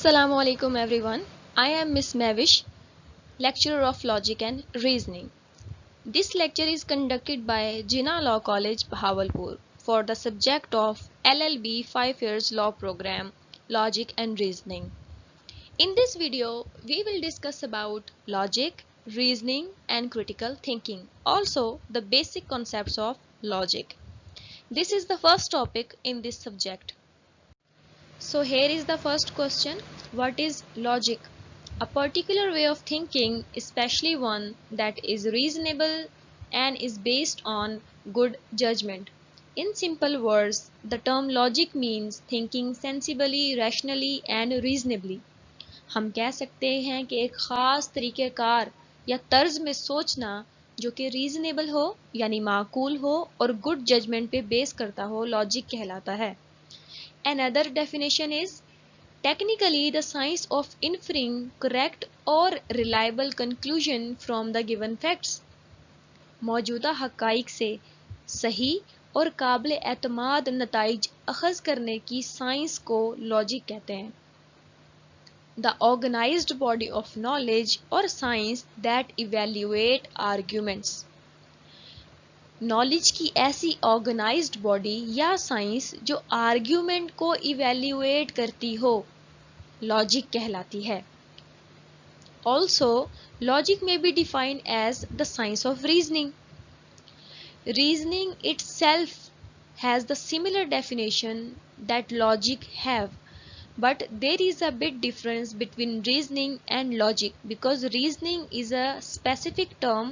Assalamu alaikum everyone. I am Miss Mavish, lecturer of logic and reasoning. This lecture is conducted by Jinnah Law College, Bahawalpur for the subject of LLB 5 years law program, logic and reasoning. In this video, we will discuss about logic, reasoning and critical thinking. Also, the basic concepts of logic. This is the first topic in this subject. So here is the first question. What is logic? A particular way of thinking, especially one that is reasonable and is based on good judgment. In simple words, the term logic means thinking sensibly, rationally and reasonably. हम कह सकते हैं कि एक ख़ास तरीक़ेकार या तर्ज में सोचना जो कि रीजनेबल हो यानी माकूल हो और गुड जजमेंट पे बेस करता हो लॉजिक कहलाता है. Another definition is technically the science of inferring correct or reliable conclusion from the given facts. मौजूदा हक़ाइक़ से सही और काबिल एतमाद नताइज अख़ज़ करने की साइंस को लॉजिक कहते हैं. The organized body of knowledge or science that evaluate arguments. Knowledge की ऐसी ऑर्गेनाइज्ड बॉडी या साइंस जो आर्ग्यूमेंट को इवेल्युएट करती हो लॉजिक कहलाती है. ऑल्सो लॉजिक में be defined as the science of reasoning. Reasoning itself has the similar definition that logic have, but there is a bit difference between reasoning and logic because reasoning is a specific term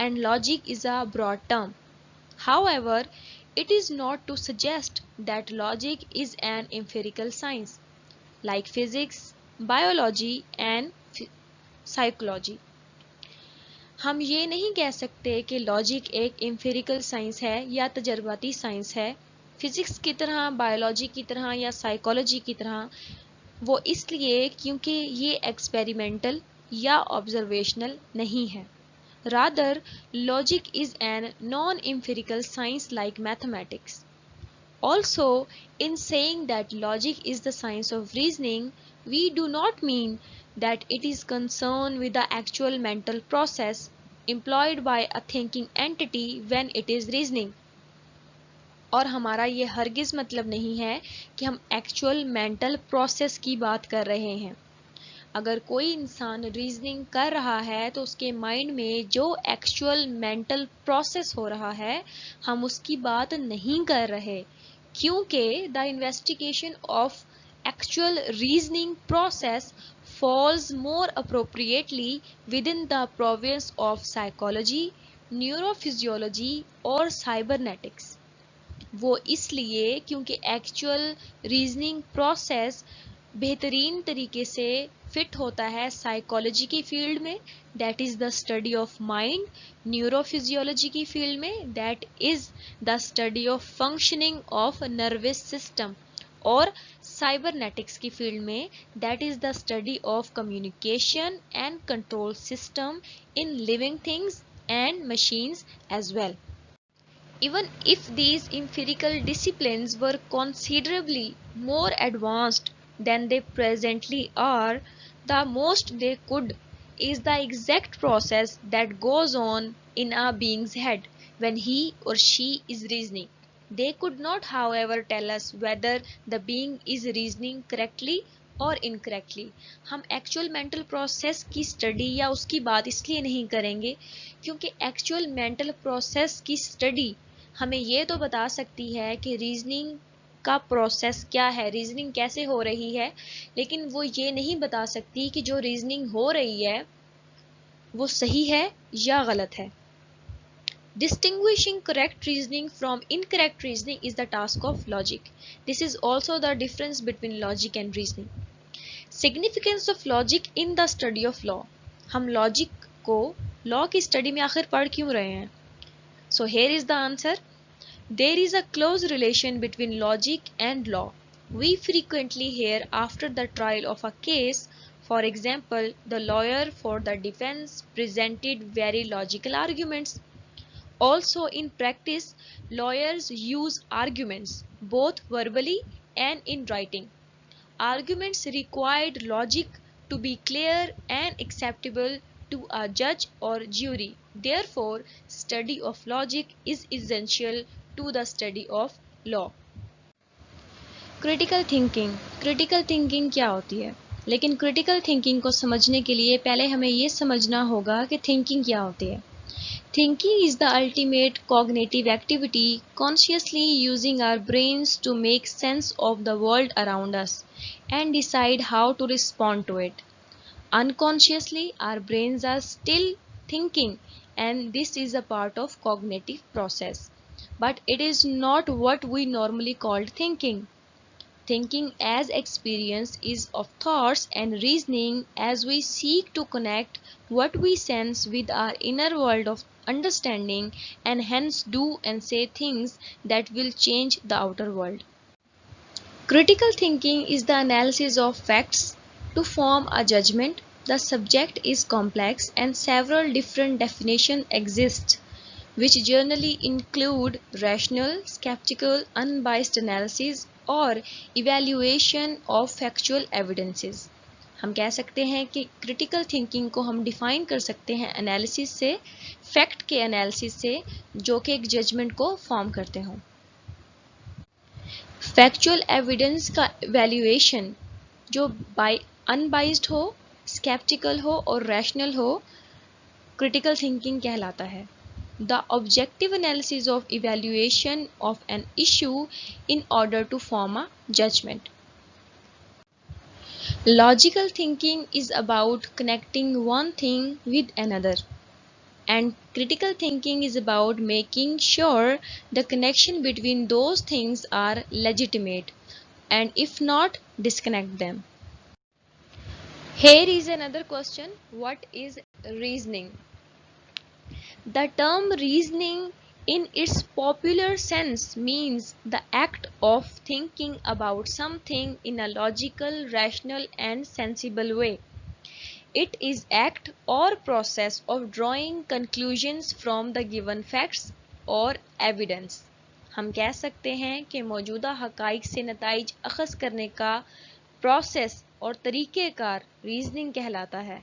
and logic is a broad term. However, it is not to suggest that logic is an empirical science like physics, biology and psychology. हम ये नहीं कह सकते कि logic एक empirical science है या तजर्बाती science है फिजिक्स की तरह, बायोलॉजी की तरह या साइकोलॉजी की तरह. वो इसलिए क्योंकि ये एक्सपेरिमेंटल या ऑब्जर्वेशनल नहीं है. Rather, logic is an non-empirical science like mathematics. Also, in saying that logic is the science of reasoning, we do not mean that it is concerned with the actual mental process employed by a thinking entity when it is reasoning. और हमारा ये हरगिज़ मतलब नहीं है कि हम actual mental process की बात कर रहे हैं. अगर कोई इंसान रीजनिंग कर रहा है तो उसके माइंड में जो एक्चुअल मेंटल प्रोसेस हो रहा है हम उसकी बात नहीं कर रहे, क्योंकि the investigation of actual reasoning process falls more appropriately within the province of psychology, neurophysiology और साइबरनेटिक्स. वो इसलिए क्योंकि एक्चुअल रीजनिंग प्रोसेस बेहतरीन तरीके से फिट होता है साइकोलॉजी की फील्ड में, that is the study of mind, neurophysiology की फील्ड में, that is the study of functioning of nervous system, और साइबरनेटिक्स की फील्ड में that is the study of communication and control system in living things and machines as well. Even if these empirical disciplines were considerably more advanced than they presently are, the most they could is the exact process that goes on in a being's head when he or she is reasoning. They could not, however, tell us whether the being is reasoning correctly और incorrectly. हम actual mental process की study या उसकी बात इसलिए नहीं करेंगे क्योंकि एक्चुअल मेंटल प्रोसेस की स्टडी हमें ये तो बता सकती है कि रीजनिंग का प्रोसेस क्या है, रीजनिंग कैसे हो रही है, लेकिन वो ये नहीं बता सकती कि जो रीजनिंग हो रही है वो सही है या गलत है. Distinguishing correct reasoning from incorrect reasoning is the task of logic. This is also the difference between logic and reasoning. Significance of logic in the study of law. हम लॉजिक को लॉ की स्टडी में आखिर पढ़ क्यों रहे हैं? So here is the answer. There is a close relation between logic and law. We frequently hear after the trial of a case, for example, the lawyer for the defense presented very logical arguments. Also in practice, lawyers use arguments both verbally and in writing. Arguments required logic to be clear and acceptable to a judge or jury. Therefore, study of logic is essential to the study of law. Critical thinking क्या होती है? लेकिन critical thinking को समझने के लिए पहले हमें ये समझना होगा कि थिंकिंग क्या होती है. Thinking is the ultimate cognitive activity, consciously using our brains to make sense of the world around us and decide how to respond to it. Unconsciously, our brains are still thinking, and this is a part of cognitive process. But it is not what we normally call thinking. Thinking as experience is of thoughts and reasoning as we seek to connect what we sense with our inner world of understanding and hence do and say things that will change the outer world. Critical thinking is the analysis of facts to form a judgment. The subject is complex and several different definitions exist, which generally include rational, skeptical, unbiased analysis और evaluation of factual evidences. हम कह सकते हैं कि critical thinking को हम define कर सकते हैं एनालिसिस से, फैक्ट के एनालिसिस से, जो कि एक जजमेंट को फॉर्म करते हों. फैक्चुअल एविडेंस का वैल्यूएशन जो अनबाइज्ड हो, स्केप्टिकल हो और रैशनल हो, क्रिटिकल थिंकिंग कहलाता है. The objective analysis of evaluation of an issue in order to form a judgment. Logical thinking is about connecting one thing with another, and critical thinking is about making sure the connection between those things are legitimate, and if not, disconnect them. Here is another question: what is reasoning? The term reasoning in its popular sense means the act of thinking about something in a logical, rational and sensible way. It is act or process of drawing conclusions from the given facts or evidence. हम कह सकते हैं कि मौजूदा हकाइक से नताइज अखज़ करने का process और तरीक़ेकार रीजनिंग कहलाता है.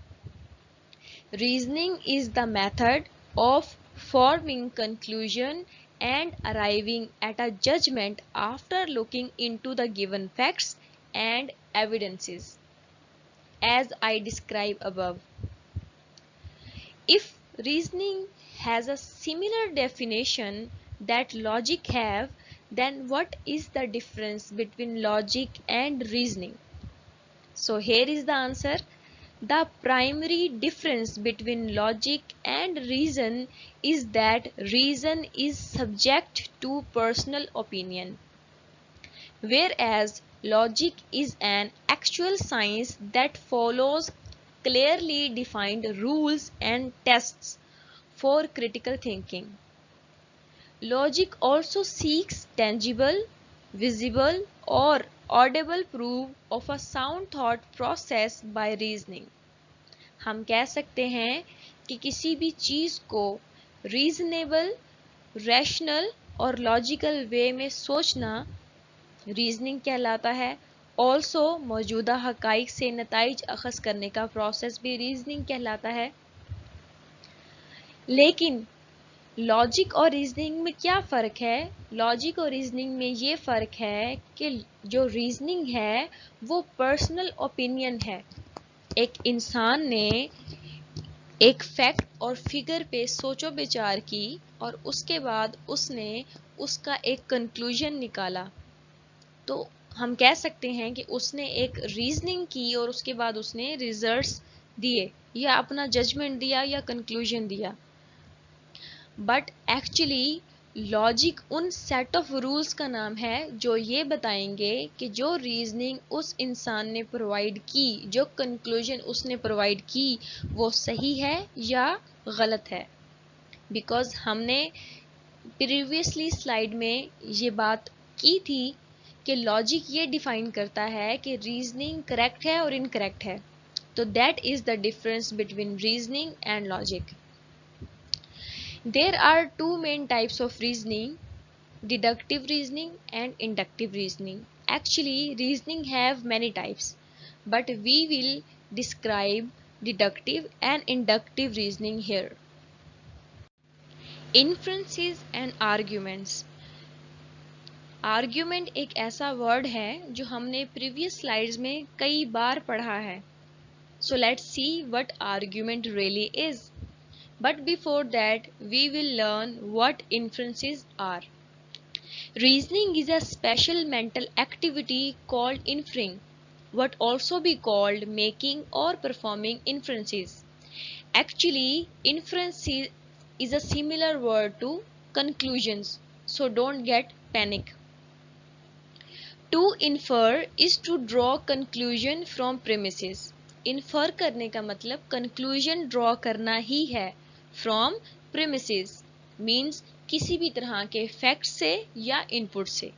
Reasoning is the method of forming conclusion and arriving at a judgment after looking into the given facts and evidences, as I describe above. If reasoning has a similar definition that logic have, then what is the difference between logic and reasoning? So here is the answer. The primary difference between logic and reason is that reason is subject to personal opinion, whereas logic is an actual science that follows clearly defined rules and tests for critical thinking. Logic also seeks tangible, visible or audible proof of a sound thought process by reasoning. हम कह सकते हैं कि किसी भी चीज़ को reasonable, rational और logical वे में सोचना रीजनिंग कहलाता है. ऑल्सो मौजूदा हकाइक से नताइज अखज़ करने का प्रोसेस भी रीजनिंग कहलाता है. लेकिन लॉजिक और रीजनिंग में क्या फ़र्क है? लॉजिक और रीजनिंग में ये फ़र्क है कि जो रीजनिंग है वो पर्सनल ओपिनियन है. एक इंसान ने एक फैक्ट और फिगर पे सोचो विचार की और उसके बाद उसने उसका एक कंक्लूजन निकाला, तो हम कह सकते हैं कि उसने एक रीजनिंग की और उसके बाद उसने रिजल्ट्स दिए या अपना जजमेंट दिया या कंक्लूजन दिया. बट एक्चुअली लॉजिक उन सेट ऑफ रूल्स का नाम है जो ये बताएंगे कि जो रीजनिंग उस इंसान ने प्रोवाइड की, जो कंक्लूजन उसने प्रोवाइड की, वो सही है या गलत है. बिकॉज हमने प्रीवियसली स्लाइड में ये बात की थी कि लॉजिक ये डिफाइन करता है कि रीजनिंग करेक्ट है और इनकरेक्ट है. तो that is the difference between reasoning and logic. There are two main types of reasoning: deductive reasoning and inductive reasoning. Actually, reasoning have many types, but we will describe deductive and inductive reasoning here. Inferences and arguments. Argument एक ऐसा word है जो हमने previous slides में कई बार पढ़ा है. So let's see what argument really is. But before that we will learn what inferences are. Reasoning is a special mental activity called inferring, what also be called making or performing inferences. Actually, inference is a similar word to conclusions, so don't get panic. To infer is to draw conclusion from premises. Infer करने का मतलब conclusion draw करना ही है. From premises means किसी भी तरह के facts से या input से.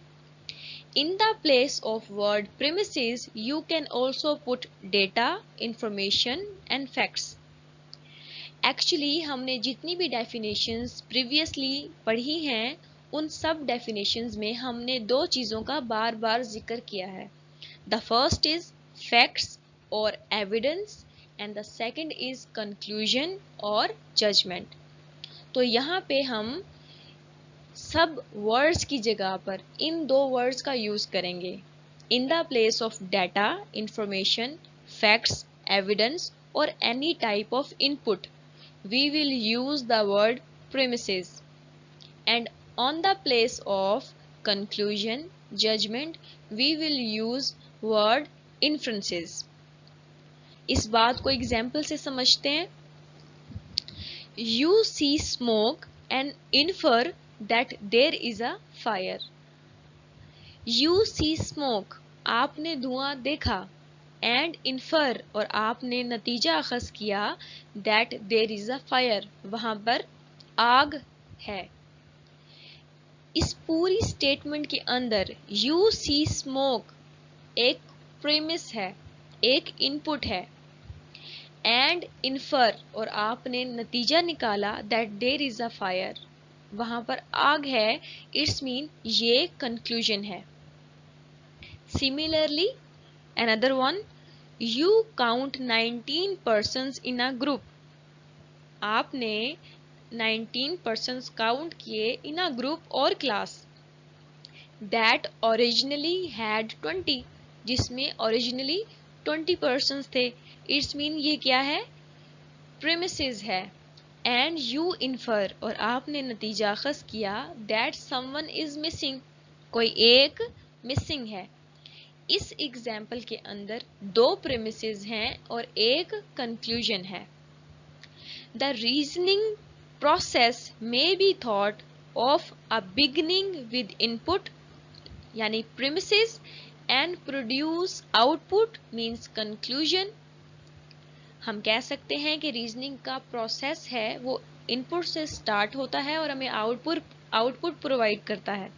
In the place of word premises, you can also put data, information and facts. Actually, हमने जितनी भी definitions previously पढ़ी हैं, उन सब definitions में हमने दो चीज़ों का बार बार जिक्र किया है. The first is facts or evidence and the second is conclusion और judgment. तो यहाँ पे हम सब वर्ड्स की जगह पर इन दो वर्ड्स का यूज करेंगे. In the place of data, information, facts, evidence और any type of input we will use the word premises. And on the place of conclusion, judgment we will use word inferences. इस बात को example से समझते हैं. You see smoke and infer that there is a fire. You see smoke, आपने धुआं देखा. And infer, और आपने नतीजा अखज़ किया that there is a fire, वहां पर आग है. इस पूरी स्टेटमेंट के अंदर you see smoke एक प्रीमिस है, एक इनपुट है. And infer, और आपने नतीजा निकाला that there is a fire, वहां पर आग है. इट्स मीन ये कंक्लूजन है. Similarly another one, you count 19 persons in a group. आपने 19 पर्सन्स काउंट किए इन अ ग्रुप और क्लास. दैट ओरिजिनली हैड 20, जिसमें ओरिजिनली 20 पर्सन्स थे. इट्स मीन ये क्या है? प्रीमिसेस है. एंड यू इन्फर, और आपने नतीजा अखज़ किया दैट समवन इज मिसिंग, कोई एक मिसिंग है. इस एग्जाम्पल के अंदर दो प्रीमिसेस हैं और एक कंक्लूजन है. The reasoning process may be thought of a beginning with input यानी premises and produce output means conclusion. हम कह सकते हैं कि रीजनिंग का प्रोसेस है वो इनपुट से स्टार्ट होता है और हमें आउटपुट प्रोवाइड करता है.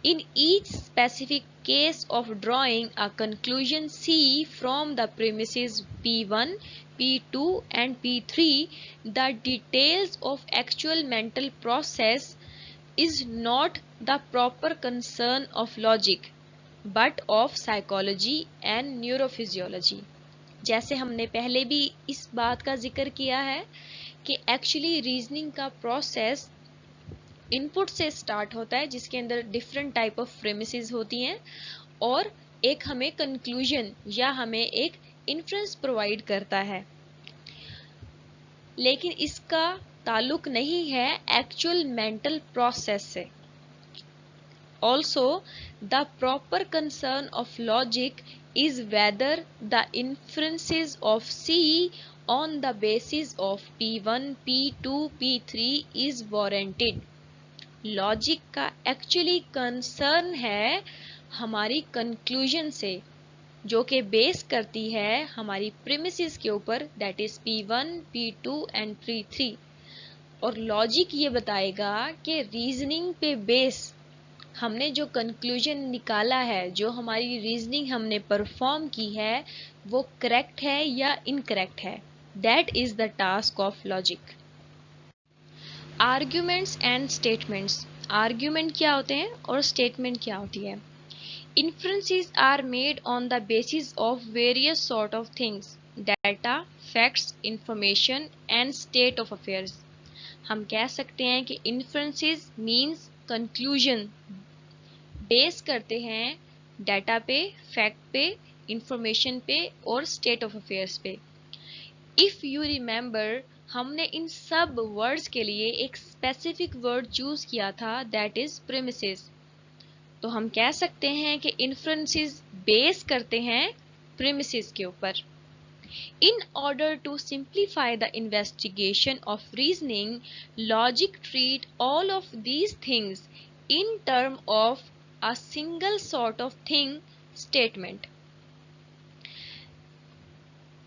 In each specific case of drawing a conclusion C from the premises P1, P2 and P3, the details of actual mental process is not the proper concern of logic but of psychology and neurophysiology. जैसे हमने पहले भी इस बात का जिक्र किया है कि एक्चुअली रीजनिंग का प्रोसेस इनपुट से स्टार्ट होता है जिसके अंदर डिफरेंट टाइप ऑफ प्रीमिसेस होती हैं और एक हमें कंक्लूजन या हमें एक इन्फ्रेंस प्रोवाइड करता है. लेकिन इसका ताल्लुक नहीं है एक्चुअल मेंटल प्रोसेस से. Also, the proper concern of logic is whether the inferences of C on the basis of P1, P2, P3 is warranted. Logic का एक्चुअली कंसर्न है हमारी कंक्लूजन से जो कि बेस करती है हमारी प्रीमिसेस के ऊपर, that is P1, P2 and P3. और लॉजिक ये बताएगा कि रीजनिंग पे बेस हमने जो कंक्लूजन निकाला है, जो हमारी रीजनिंग हमने परफॉर्म की है, वो करेक्ट है या इनकरेक्ट है. That is the task of logic. Arguments and statements. Argument क्या होते हैं और स्टेटमेंट क्या होती है? Inferences are made on the basis of various sort of things: data, facts, information and state of affairs. हम कह सकते हैं कि inferences means conclusion, बेस करते हैं डाटा पे, फैक्ट पे, इंफॉर्मेशन पे और स्टेट ऑफ अफेयर्स पे. इफ यू रिमेंबर, हमने इन सब वर्ड्स के लिए एक स्पेसिफिक वर्ड चूज किया था, दैट इज प्रीमिसेस. तो हम कह सकते हैं कि इन्फ्रेंसेस बेस करते हैं प्रीमिसेस के ऊपर. In order to simplify the investigation of reasoning, logic treat all of these things in term of a single sort of thing, statement.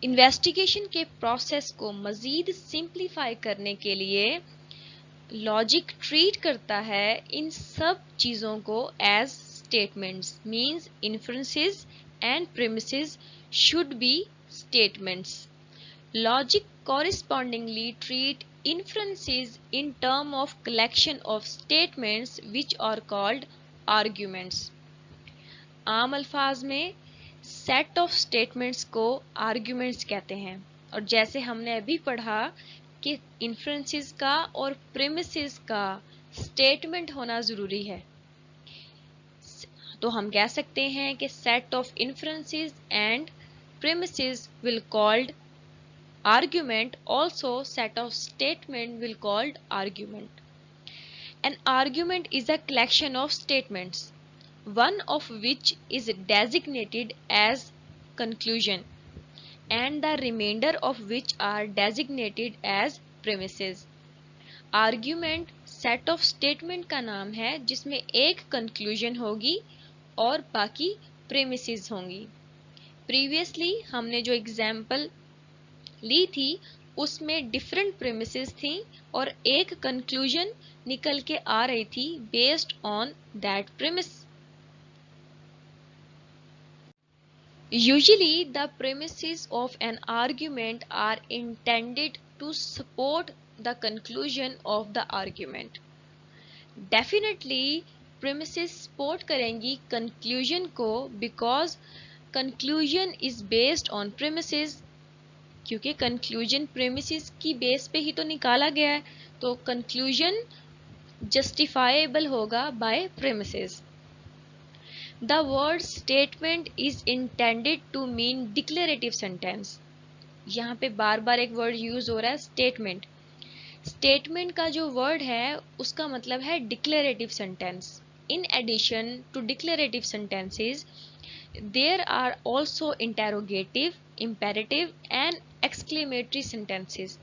Investigation के प्रोसेस को मजीद सिंप्लीफाई करने के लिए लॉजिक ट्रीट करता है इन सब चीज़ों को as statements. Means inferences and premises should be statements. Logic correspondingly treat inferences in term of collection of statements which are called arguments. आम अल्फाज में सेट ऑफ स्टेटमेंट्स को आर्ग्यूमेंट्स कहते हैं. और जैसे हमने अभी पढ़ा कि इन्फ्रेंसेस का और प्रीमिसेस का स्टेटमेंट होना ज़रूरी है, तो हम कह सकते हैं कि set of inferences and premises will called argument. Also set of statement will called argument. An argument is a collection of statements, one of which is designated as conclusion and the remainder of which are designated as premises. Argument set of statement का नाम है जिसमें एक conclusion होगी और बाकी premises होंगी. Previously हमने जो एग्जाम्पल ली थी उसमें डिफरेंट प्रीमिसेस थी और एक कंक्लूजन निकल के आ रही थी based on that premise. Usually the premises of an argument are intended to support the conclusion of the argument. Definitely premises support करेंगी कंक्लूजन को, because conclusion is based on premises. क्योंकि कंक्लूजन प्रीमिसेस की base पे ही तो निकाला गया है, तो कंक्लूजन जस्टिफाइबल होगा by premises. The word statement is intended to mean declarative sentence. यहाँ पे बार बार एक वर्ड यूज हो रहा है, स्टेटमेंट. स्टेटमेंट का जो वर्ड है उसका मतलब है declarative sentence. In addition to declarative sentences there are also interrogative, imperative and exclamatory sentences.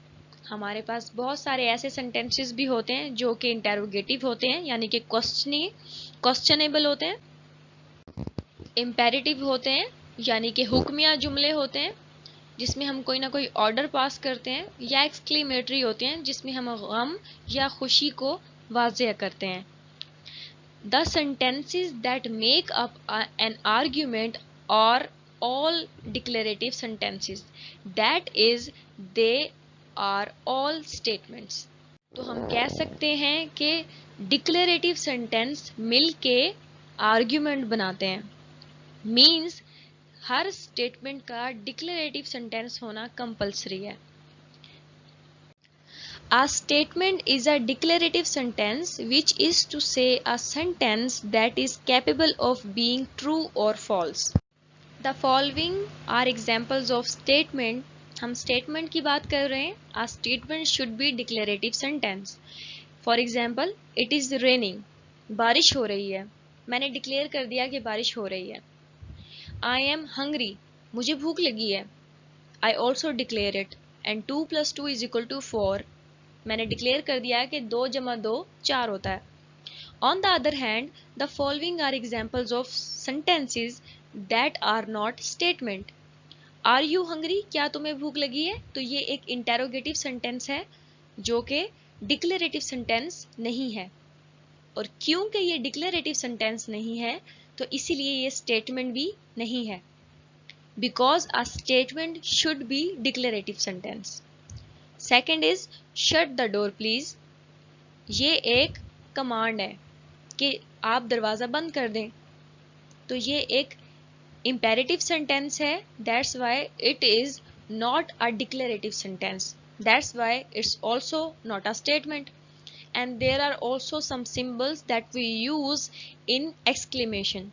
हमारे पास बहुत सारे ऐसे sentences भी होते हैं जो कि interrogative होते हैं, यानी कि questionable होते हैं. imperative होते हैं यानी कि हुक्मिया जुमले होते हैं जिसमें हम कोई ना कोई ऑर्डर पास करते हैं, या exclamatory होते हैं जिसमें हम गम या खुशी को वाज़ेह करते हैं. The sentences that make up an argument are all declarative sentences. That is, they are all statements. तो हम कह सकते हैं कि declarative sentence मिलके argument बनाते हैं. Means हर statement का declarative sentence होना compulsory है. A statement is a declarative sentence, which is to say a sentence that is capable of being true or false. The following are examples of statement. हम statement की बात कर रहे हैं. A statement should be declarative sentence. For example, it is raining. बारिश हो रही है. मैंने declare कर दिया कि बारिश हो रही है. I am hungry. मुझे भूख लगी है. I also declare it. And 2 + 2 = 4. मैंने डिक्लेयर कर दिया कि 2 + 2 4 होता है. On the other hand, the following are examples of sentences that are not statement. Are you hungry? क्या तुम्हें भूख लगी है? तो ये एक इंटेरोगेटिव सेंटेंस है जो कि डिक्लेरेटिव सेंटेंस नहीं है. और क्योंकि ये डिक्लेरेटिव सेंटेंस नहीं है तो इसीलिए ये स्टेटमेंट भी नहीं है. Because a statement should be declarative sentence. Second is shut the door please. ये एक कमांड है कि आप दरवाज़ा बंद कर दें. तो ये एक imperative sentence है, that's why it is not a declarative sentence, that's why it's also not a statement. And there are also some symbols that we use in exclamation.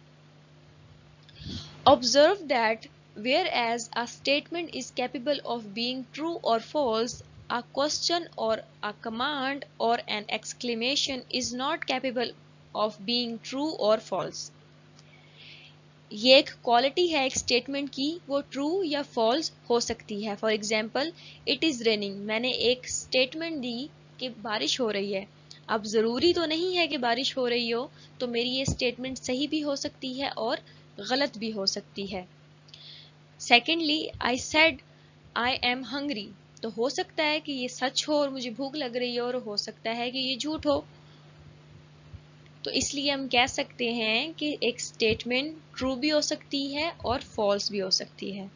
Observe that whereas a statement is capable of being true or false, a question or a command or an exclamation is not capable of being true or false. ये एक quality है एक statement की, वो true या false हो सकती है. For example, it is raining. मैंने एक स्टेटमेंट दी कि बारिश हो रही है. अब ज़रूरी तो नहीं है कि बारिश हो रही हो, तो मेरी ये स्टेटमेंट सही भी हो सकती है और गलत भी हो सकती है. Secondly, I said I am hungry. तो हो सकता है कि ये सच हो और मुझे भूख लग रही हो, और हो सकता है कि ये झूठ हो. तो इसलिए हम कह सकते हैं कि एक स्टेटमेंट ट्रू भी हो सकती है और फॉल्स भी हो सकती है.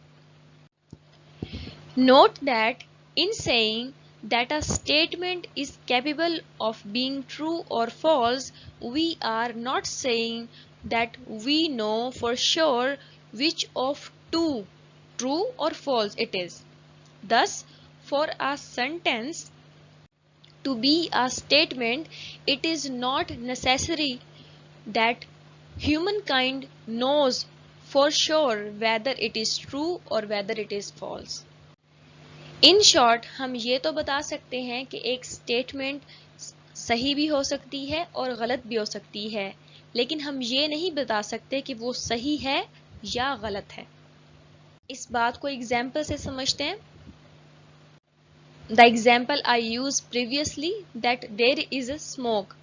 Note that in saying that a statement is capable of being true or false, we are not saying that we know for sure which of two, true or false, it is. Thus, for a sentence to be a statement, it is not necessary that humankind knows for sure whether it is true or whether it is false. In short, हम ये तो बता सकते हैं कि एक statement सही भी हो सकती है और गलत भी हो सकती है, लेकिन हम ये नहीं बता सकते कि वो सही है या गलत है. इस बात को एग्जाम्पल से समझते हैं. The example I use previously that there is a smoke,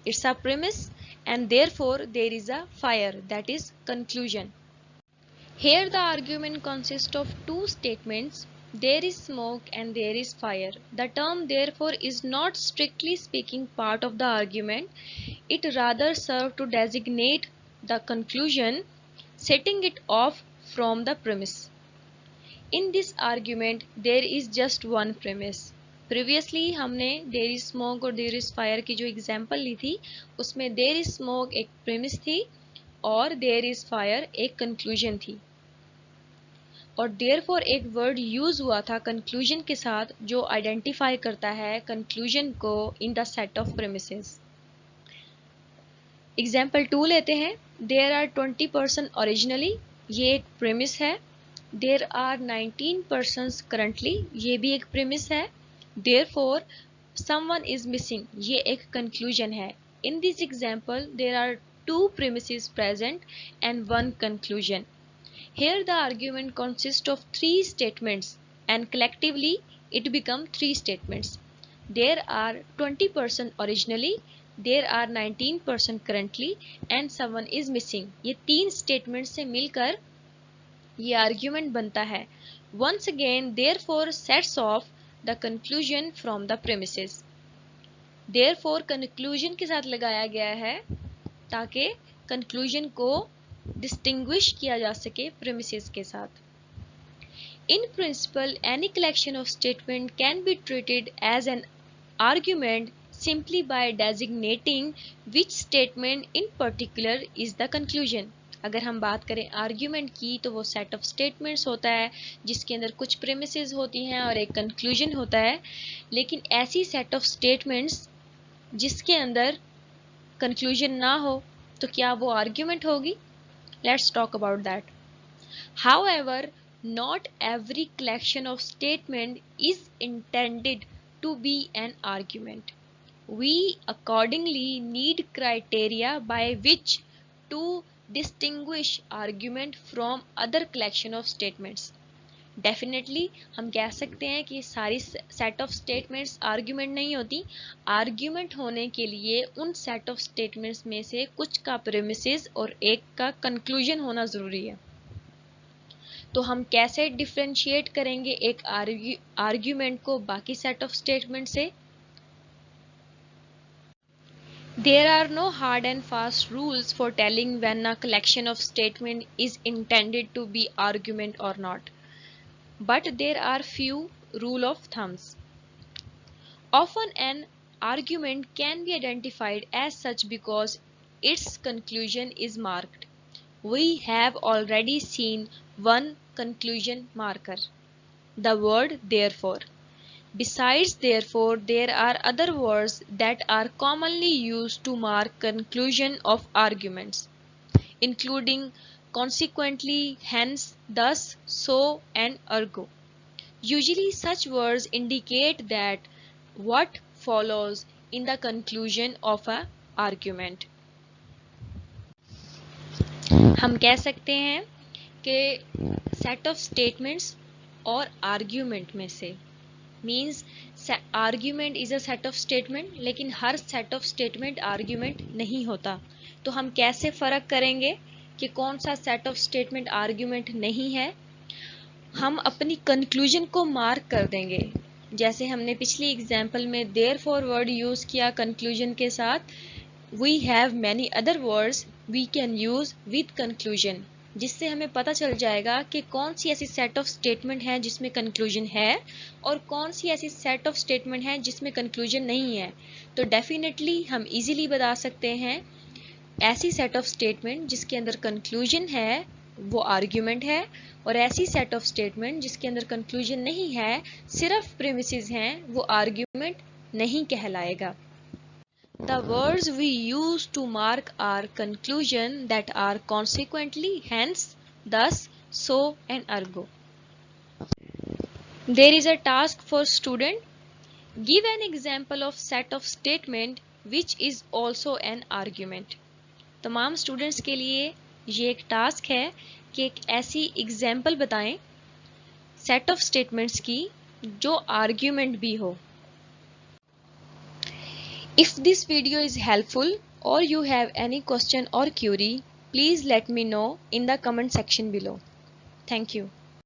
it's a premise and therefore there is a fire, that is conclusion. Here the argument consists of two statements, there is smoke and there is fire. The term therefore is not strictly speaking part of the argument, it rather serves to designate the conclusion, setting it off from the premise. In this argument there is just one premise. Previously हमने there is smoke और there is fire की जो example ली थी, उसमें there is smoke एक premise थी और there is fire एक कंक्लूजन थी. और देयरफॉर एक वर्ड यूज हुआ था कंक्लूजन के साथ जो आइडेंटिफाई करता है कंक्लूजन को in the set of premises. Example 2 लेते हैं. देयर आर 20 पर्सन ओरिजिनली, ये एक प्रीमिस है. देयर आर 19 पर्सन्स करंटली, ये भी एक प्रीमिस है. Therefore, someone is missing, ये एक conclusion है. In this example, there are two premises present and one conclusion. Here the argument consists of three statements and collectively it become three statements. There are 20 persons originally, there are 19 persons currently and someone is missing. ये तीन statements से मिलकर ये argument बनता है. Once again, therefore sets off the conclusion from the premises. Therefore conclusion के साथ लगाया गया है ताकि conclusion को distinguish किया जा सके premises के साथ. In principle, any collection of statement can be treated as an argument simply by designating which statement in particular is the conclusion. अगर हम बात करें आर्ग्यूमेंट की तो वो सेट ऑफ स्टेटमेंट्स होता है जिसके अंदर कुछ प्रीमिसेस होती हैं और एक कंक्लूजन होता है. लेकिन ऐसी सेट ऑफ स्टेटमेंट्स जिसके अंदर कंक्लूजन ना हो तो क्या वो आर्ग्यूमेंट होगी? Let's talk about that. However, not every collection of statement is intended to be an argument. We accordingly need criteria by which to distinguish argument from other collection of statements. Definitely हम कह सकते हैं कि सारी set of statements argument नहीं होती. Argument होने के लिए उन set of statements में से कुछ का premises और एक का conclusion होना ज़रूरी है. तो हम कैसे differentiate करेंगे एक argument को बाकी set of statement से? There are no hard and fast rules for telling when a collection of statement is intended to be argument or not. But there are few rule of thumbs. Often an argument can be identified as such because its conclusion is marked. We have already seen one conclusion marker, the word therefore. Besides therefore, there are other words that are commonly used to mark conclusion of arguments, including consequently, hence, thus, so, and ergo. Usually such words indicate that what follows in the conclusion of a argument. हम कह सकते हैं कि set of statements और argument में से means argument is a set of statement, लेकिन हर set of statement argument नहीं होता। तो हम कैसे फर्क करेंगे कि कौन सा सेट ऑफ स्टेटमेंट आर्ग्यूमेंट नहीं है? हम अपनी कंक्लूजन को मार्क कर देंगे। जैसे हमने पिछली एग्जाम्पल में देयरफॉर वर्ड यूज किया कंक्लूजन के साथ, we have many other words we can use with conclusion, जिससे हमें पता चल जाएगा कि कौन सी ऐसी सेट ऑफ स्टेटमेंट है जिसमें कंक्लूजन है और कौन सी ऐसी सेट ऑफ स्टेटमेंट है जिसमें कंक्लूजन नहीं है। तो डेफिनेटली हम इजीली बता सकते हैं ऐसी सेट ऑफ स्टेटमेंट जिसके अंदर कंक्लूजन है वो आर्ग्यूमेंट है, और ऐसी सेट ऑफ स्टेटमेंट जिसके अंदर कंक्लूजन नहीं है, सिर्फ प्रीमिसेस हैं, वो आर्ग्यूमेंट नहीं कहलाएगा। The words we use to mark our conclusion that are consequently, hence, thus, so, and ergo. There is a task for student. Give an example of set of statement which is also an argument. तमाम students के लिए ये एक task है कि एक ऐसी example बताएं सेट ऑफ स्टेटमेंट्स की जो आर्ग्यूमेंट भी हो। If this video is helpful or you have any question or query, please let me know in the comment section below. Thank you.